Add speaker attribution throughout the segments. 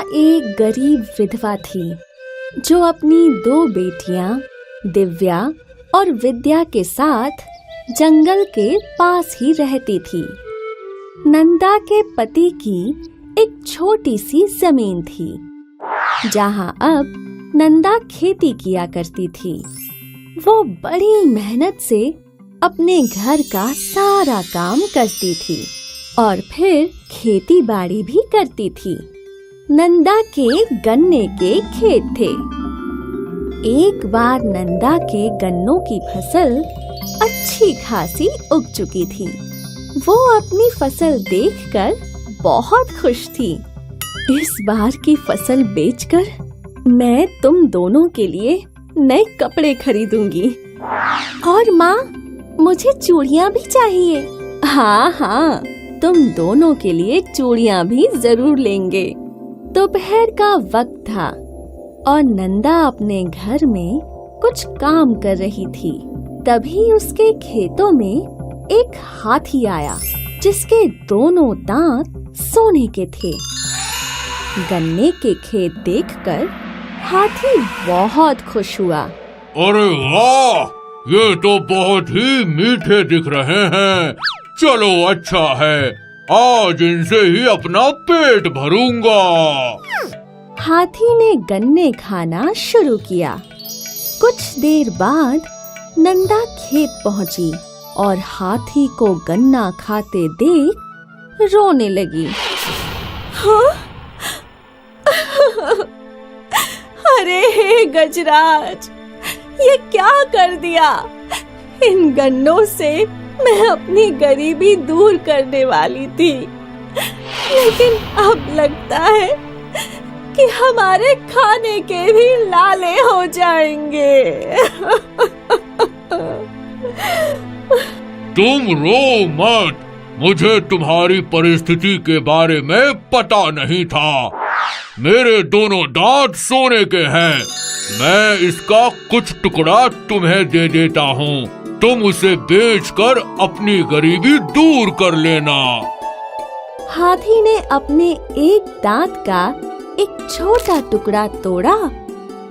Speaker 1: एक गरीब विधवा थी जो अपनी 2 बेटियां दिव्या और विद्या के साथ जंगल के पास ही रहती थी। नंदा के पति की एक छोटी सी जमीन थी जहां अब नंदा खेती किया करती थी। वो बड़ी मेहनत से अपने घर का सारा काम करती थी और फिर खेती बाड़ी भी करती थी। नंदा के गन्ने के खेत थे। एक बार नंदा के गन्नों की फसल अच्छी खासी उग चुकी थी। वो अपनी फसल देखकर बहुत खुश थी। इस बार की फसल बेचकर मैं तुम दोनों के लिए नए कपड़े खरीदूंगी। और माँ, मुझे चूड़ियाँ भी चाहिए। हाँ, तुम दोनों के लिए चूड़ियाँ भी जरूर लेंगे। दोपहर का वक्त था और नंदा अपने घर में कुछ काम कर रही थी। तभी उसके खेतों में एक हाथी आया जिसके दोनों दांत सोने के थे। गन्ने के खेत देखकर हाथी बहुत खुश हुआ।
Speaker 2: अरे वाह, ये तो बहुत ही मीठे दिख रहे हैं। चलो अच्छा है, आज इनसे ही अपना पेट भरूंगा।
Speaker 1: हाथी ने गन्ने खाना शुरू किया। कुछ देर बाद नंदा खेत पहुंची और हाथी को गन्ना खाते देख रोने लगी। हाँ? अरे हे गजराज, ये क्या कर दिया? इन गन्नों से मैं अपनी गरीबी दूर करने वाली थी, लेकिन अब लगता है कि हमारे खाने के भी लाले हो जाएंगे।
Speaker 2: तुम रो मत, मुझे तुम्हारी परिस्थिति के बारे में पता नहीं था। मेरे दोनों दांत सोने के हैं। मैं इसका कुछ टुकड़ा तुम्हें दे देता हूँ। तुम उसे बेचकर अपनी गरीबी दूर कर लेना।
Speaker 1: हाथी ने अपने एक दांत का एक छोटा टुकड़ा तोड़ा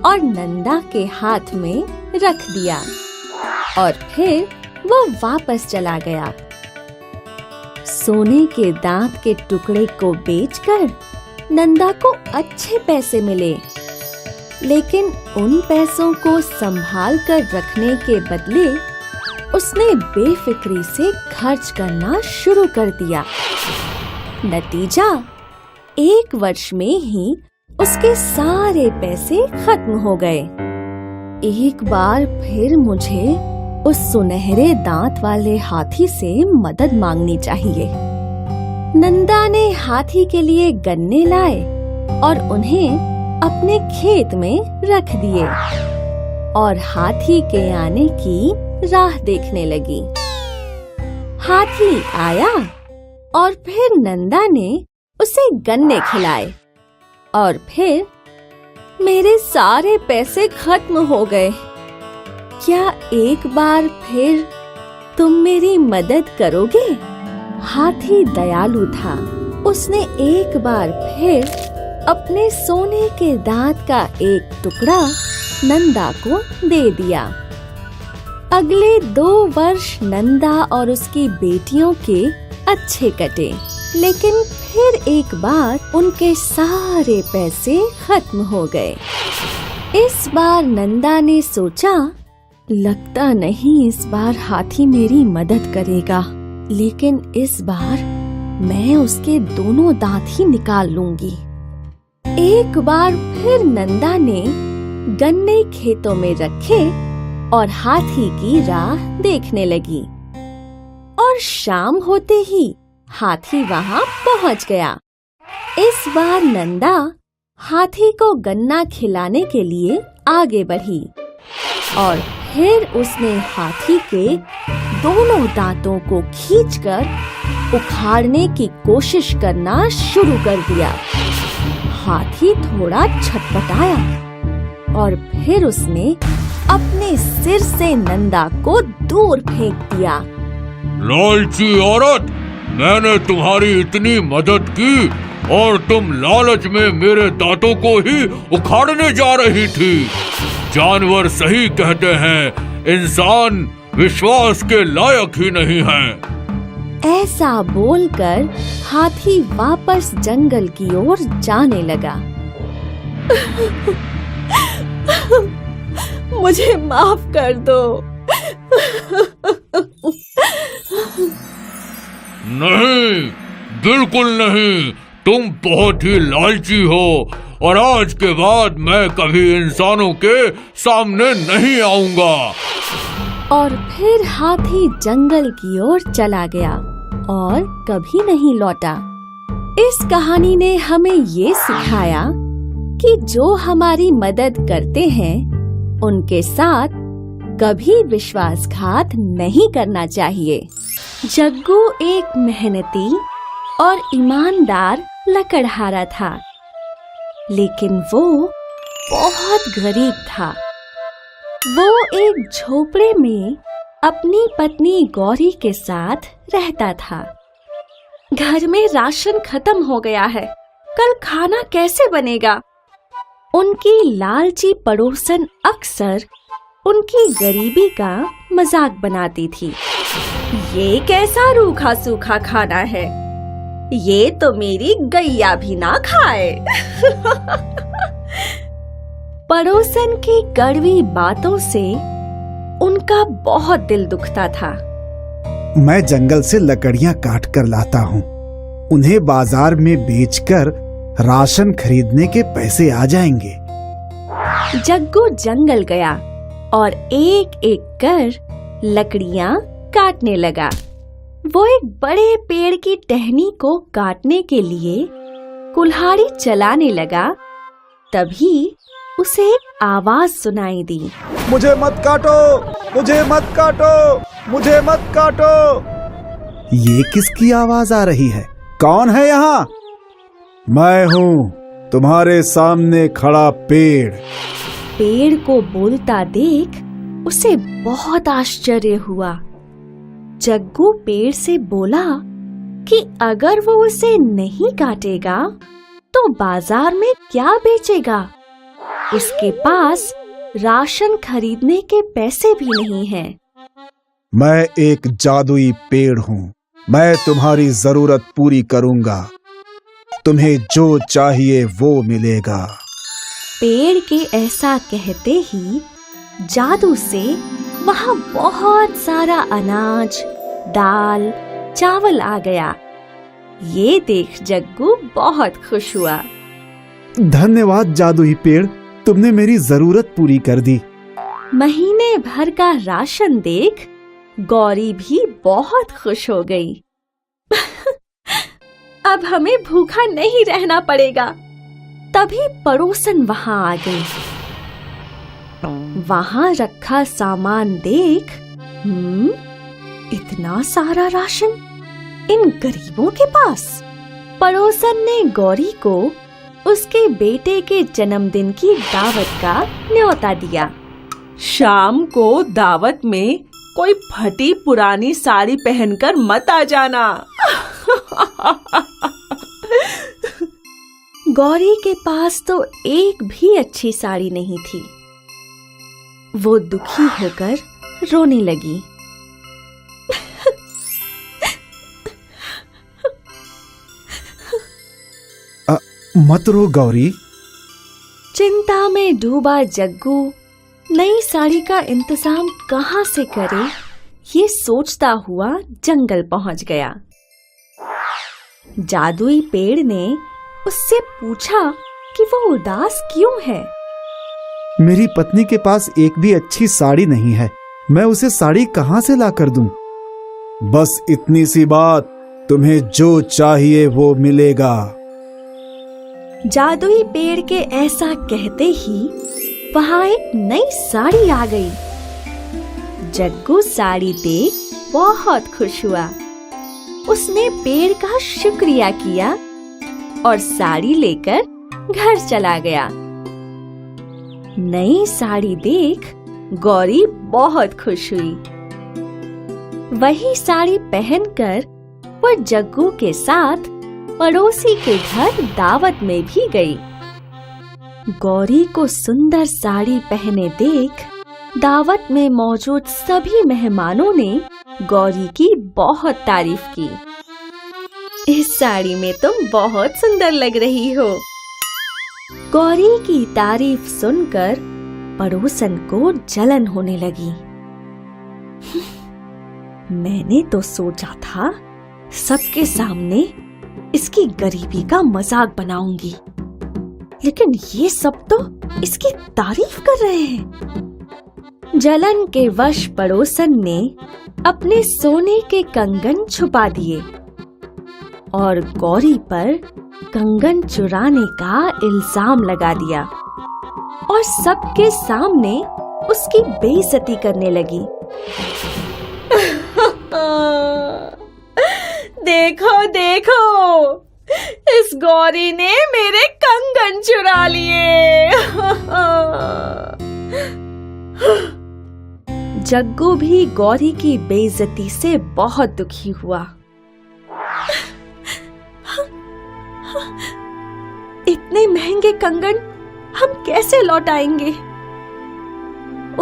Speaker 1: और नंदा के हाथ में रख दिया और फिर वो वापस चला गया। सोने के दांत के टुकड़े को बेचकर नंदा को अच्छे पैसे मिले, लेकिन उन पैसों को संभाल कर रखने के बदले उसने बेफिक्री से खर्च करना शुरू कर दिया। नतीजा, 1 वर्ष में ही उसके सारे पैसे खत्म हो गए। एक बार फिर मुझे उस सुनहरे दांत वाले हाथी से मदद मांगनी चाहिए। नंदा ने हाथी के लिए गन्ने लाए और उन्हें अपने खेत में रख दिए और हाथी के आने की राह देखने लगी। हाथी आया और फिर नंदा ने उसे गन्ने खिलाए और फिर मेरे सारे पैसे खत्म हो गए। क्या एक बार फिर तुम मेरी मदद करोगे? हाथी दयालु था। उसने एक बार फिर अपने सोने के दांत का एक टुकड़ा नंदा को दे दिया। अगले 2 वर्ष नंदा और उसकी बेटियों के अच्छे कटे, लेकिन फिर एक बार उनके सारे पैसे खत्म हो गए। इस बार नंदा ने सोचा, लगता नहीं इस बार हाथी मेरी मदद करेगा, लेकिन इस बार मैं उसके दोनों दांत ही निकाल लूंगी। एक बार फिर नंदा ने गन्ने खेतों में रखे और हाथी की राह देखने लगी और शाम होते ही हाथी वहां पहुंच गया। इस बार नंदा हाथी को गन्ना खिलाने के लिए आगे बढ़ी और फिर उसने हाथी के दोनों दांतों को खींचकर उखाड़ने की कोशिश करना शुरू कर दिया। हाथी थोड़ा छटपटाया और फिर उसने अपने सिर से नंदा को दूर फेंक दिया।
Speaker 2: लालची औरत, मैंने तुम्हारी इतनी मदद की, और तुम लालच में मेरे दांतों को ही उखाड़ने जा रही थी। जानवर सही कहते हैं, इंसान विश्वास के लायक ही नहीं है।
Speaker 1: ऐसा बोलकर हाथी वापस जंगल की ओर जाने लगा। मुझे माफ कर दो।
Speaker 2: नहीं, बिल्कुल नहीं। तुम बहुत ही लालची हो और आज के बाद मैं कभी इंसानों के सामने नहीं आऊंगा।
Speaker 1: और फिर हाथी जंगल की ओर चला गया और कभी नहीं लौटा। इस कहानी ने हमें ये सिखाया कि जो हमारी मदद करते हैं उनके साथ कभी विश्वासघात नहीं करना चाहिए। जग्गू एक मेहनती और ईमानदार लकड़हारा था, लेकिन वो बहुत गरीब था। वो एक झोपड़े में अपनी पत्नी गौरी के साथ रहता था। घर में राशन खत्म हो गया है, कल खाना कैसे बनेगा? उनकी लालची पड़ोसन अक्सर उनकी गरीबी का मजाक बनाती थी। ये कैसा रूखा सूखा खाना है, ये तो मेरी गैया भी ना खाए। पड़ोसन की कड़वी बातों से उनका बहुत दिल दुखता था।
Speaker 3: मैं जंगल से लकड़ियां काट कर लाता हूँ, उन्हें बाजार में बेचकर राशन खरीदने के पैसे आ जाएंगे।
Speaker 1: जग्गू जंगल गया और एक एक कर लकड़ियां काटने लगा। वो एक बड़े पेड़ की टहनी को काटने के लिए कुल्हाड़ी चलाने लगा। तभी उसे एक आवाज सुनाई दी।
Speaker 3: मुझे मत काटो, मुझे मत काटो, मुझे मत काटो। ये किसकी आवाज आ रही है? कौन है यहाँ? मैं हूँ, तुम्हारे सामने खड़ा पेड़।
Speaker 1: पेड़ को बोलता देख उसे बहुत आश्चर्य हुआ। जग्गू पेड़ से बोला कि अगर वो उसे नहीं काटेगा तो बाजार में क्या बेचेगा? उसके पास राशन खरीदने के पैसे भी नहीं हैं।
Speaker 3: मैं एक जादुई पेड़ हूँ, मैं तुम्हारी जरूरत पूरी करूँगा, तुम्हें जो चाहिए वो मिलेगा।
Speaker 1: पेड़ के ऐसा कहते ही जादू से वहाँ बहुत सारा अनाज, दाल, चावल आ गया। ये देख जग्गू बहुत खुश हुआ।
Speaker 3: धन्यवाद जादुई पेड़, तुमने मेरी जरूरत पूरी कर दी।
Speaker 1: महीने भर का राशन देख गौरी भी बहुत खुश हो गई। अब हमें भूखा नहीं रहना पड़ेगा। तभी पड़ोसन वहां आ गई। वहां रखा सामान देख, इतना सारा राशन इन गरीबों के पास। पड़ोसन ने गौरी को उसके बेटे के जन्मदिन की दावत का न्योता दिया।
Speaker 4: शाम को दावत में कोई फटी पुरानी साड़ी पहनकर मत आ जाना।
Speaker 1: गौरी के पास तो एक भी अच्छी साड़ी नहीं थी। वो दुखी होकर रोने लगी।
Speaker 3: मत रो गौरी।
Speaker 1: चिंता में डूबा जग्गू नई साड़ी का इंतजाम कहाँ से करे, ये सोचता हुआ जंगल पहुंच गया। जादुई पेड़ ने उससे पूछा कि वो उदास क्यों है।
Speaker 3: मेरी पत्नी के पास एक भी अच्छी साड़ी नहीं है, मैं उसे साड़ी कहाँ से ला कर दूं? बस इतनी सी बात, तुम्हें जो चाहिए वो मिलेगा।
Speaker 1: जादुई पेड़ के ऐसा कहते ही वहां एक नई साड़ी आ गई। जग्गू साड़ी देख बहुत खुश हुआ। उसने पेड़ का शुक्रिया किया और साड़ी लेकर घर चला गया। नई साड़ी देख गौरी बहुत खुश हुई। वही साड़ी पहनकर वो जग्गू के साथ पड़ोसी के घर दावत में भी गई। गौरी को सुंदर साड़ी पहने देख दावत में मौजूद सभी मेहमानों ने गौरी की बहुत तारीफ की। इस साड़ी में तुम बहुत सुंदर लग रही हो। गौरी की तारीफ सुनकर पड़ोसन को जलन होने लगी। मैंने तो सोचा था सबके सामने इसकी गरीबी का मजाक बनाऊंगी, लेकिन ये सब तो इसकी तारीफ कर रहे हैं। जलन के वश पड़ोसन ने अपने सोने के कंगन छुपा दिए और गौरी पर कंगन चुराने का इल्जाम लगा दिया और सबके सामने उसकी बेइज्जती करने लगी।
Speaker 4: देखो देखो, इस गौरी ने मेरे कंगन चुरा लिए।
Speaker 1: जग्गू भी गौरी की बेइज्जती से बहुत दुखी हुआ। इतने महंगे कंगन हम कैसे लौटाएंगे?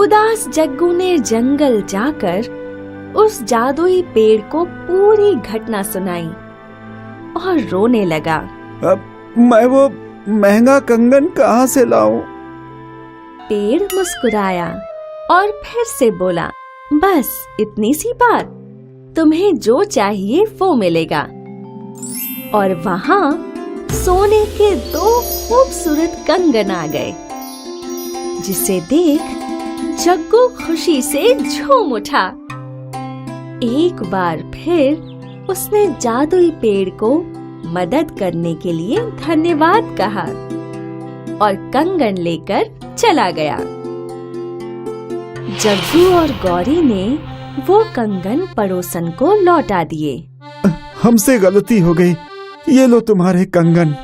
Speaker 1: उदास जग्गू ने जंगल जाकर उस जादुई पेड़ को पूरी घटना सुनाई और रोने लगा।
Speaker 3: अब मैं वो महंगा कंगन कहाँ से लाऊं?
Speaker 1: पेड़ मुस्कुराया और फिर से बोला, बस इतनी सी बात, तुम्हें जो चाहिए वो मिलेगा। और वहाँ सोने के 2 खूबसूरत कंगन आ गए, जिसे देख जग्गू खुशी से झूम उठा। एक बार फिर उसने जादुई पेड़ को मदद करने के लिए धन्यवाद कहा और कंगन लेकर चला गया। जग्गू और गौरी ने वो कंगन पड़ोसन को लौटा दिए।
Speaker 3: हमसे गलती हो गई, ये लो तुम्हारे कंगन।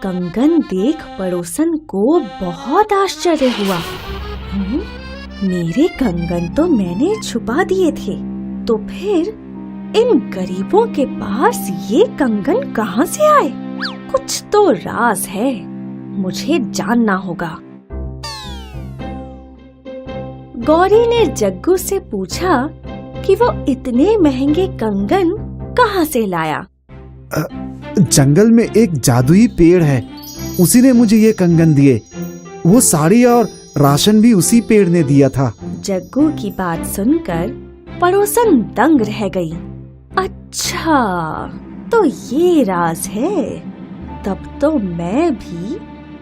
Speaker 1: कंगन देख पड़ोसन को बहुत आश्चर्य हुआ। मेरे कंगन तो मैंने छुपा दिए थे, तो फिर इन गरीबों के पास ये कंगन कहाँ से आए? कुछ तो राज है, मुझे जानना होगा। गौरी ने जग्गू से पूछा कि वो इतने महंगे कंगन कहाँ से लाया।
Speaker 3: जंगल में एक जादुई पेड़ है, उसी ने मुझे ये कंगन दिए। वो साड़ी और राशन भी उसी पेड़ ने दिया था।
Speaker 1: जग्गू की बात सुनकर पड़ोसन दंग रह गई। अच्छा, तो ये राज है। तब तो मैं भी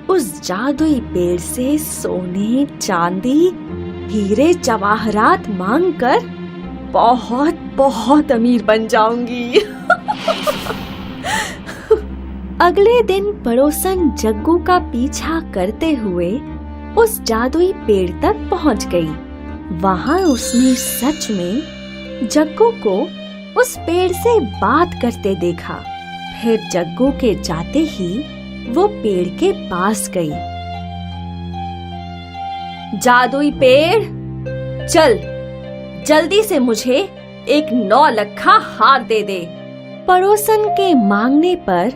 Speaker 1: उस जादुई पेड़ से सोने, चांदी, हीरे जवाहरात मांगकर बहुत बहुत अमीर बन जाऊंगी। अगले दिन पड़ोसन जग्गू का पीछा करते हुए उस जादुई पेड़ तक पहुंच गई। वहां उसने सच में जग्गू को उस पेड़ से बात करते देखा। फिर जग्गू के जाते ही वो पेड़ के पास गई। जादुई पेड़, चल जल्दी से मुझे एक 9 लखा हार दे दे। पड़ोसन के मांगने पर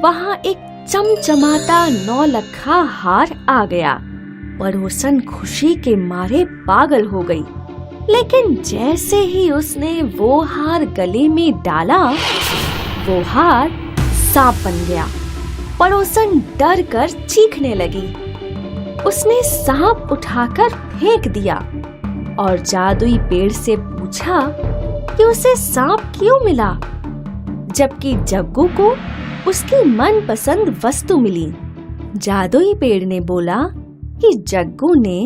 Speaker 1: वहां एक चमचमाता 9 लखा हार आ गया। पड़ोसन खुशी के मारे पागल हो गई, लेकिन जैसे ही उसने वो हार गले में डाला, वो हार सांप बन गया। पड़ोसन डर कर चीखने लगी। उसने सांप उठाकर फेंक दिया और जादुई पेड़ से पूछा कि उसे सांप क्यों मिला, जबकि जग्गू को उसकी मनपसंद वस्तु मिली। जादुई पेड़ ने बोला कि जग्गू ने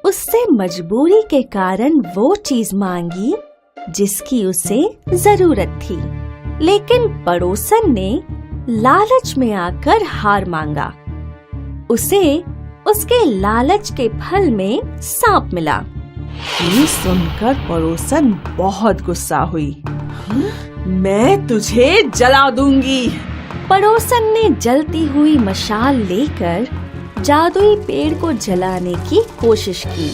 Speaker 1: उससे मजबूरी के कारण वो चीज मांगी जिसकी उसे जरूरत थी, लेकिन पड़ोसन ने लालच में आकर हार मांगा। उसे उसके लालच के फल में सांप मिला।
Speaker 4: ये सुनकर पड़ोसन बहुत गुस्सा हुई। मैं तुझे जला दूंगी।
Speaker 1: पड़ोसन ने जलती हुई मशाल लेकर जादुई पेड़ को जलाने की कोशिश की।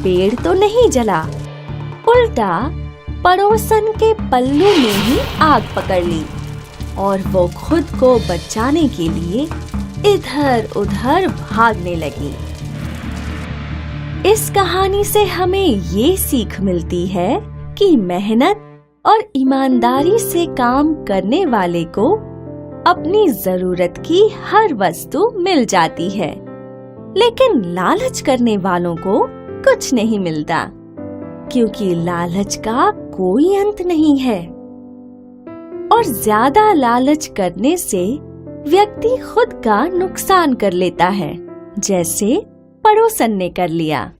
Speaker 1: पेड़ तो नहीं जला, उल्टा पड़ोसन के पल्लू में ही आग पकड़ ली। और वो खुद को बचाने के लिए इधर उधर भागने लगी। इस कहानी से हमें ये सीख मिलती है कि मेहनत और ईमानदारी से काम करने वाले को अपनी जरूरत की हर वस्तु मिल जाती है, लेकिन लालच करने वालों को कुछ नहीं मिलता, क्योंकि लालच का कोई अंत नहीं है। और ज्यादा लालच करने से व्यक्ति खुद का नुकसान कर लेता है, जैसे पड़ोसन ने कर लिया।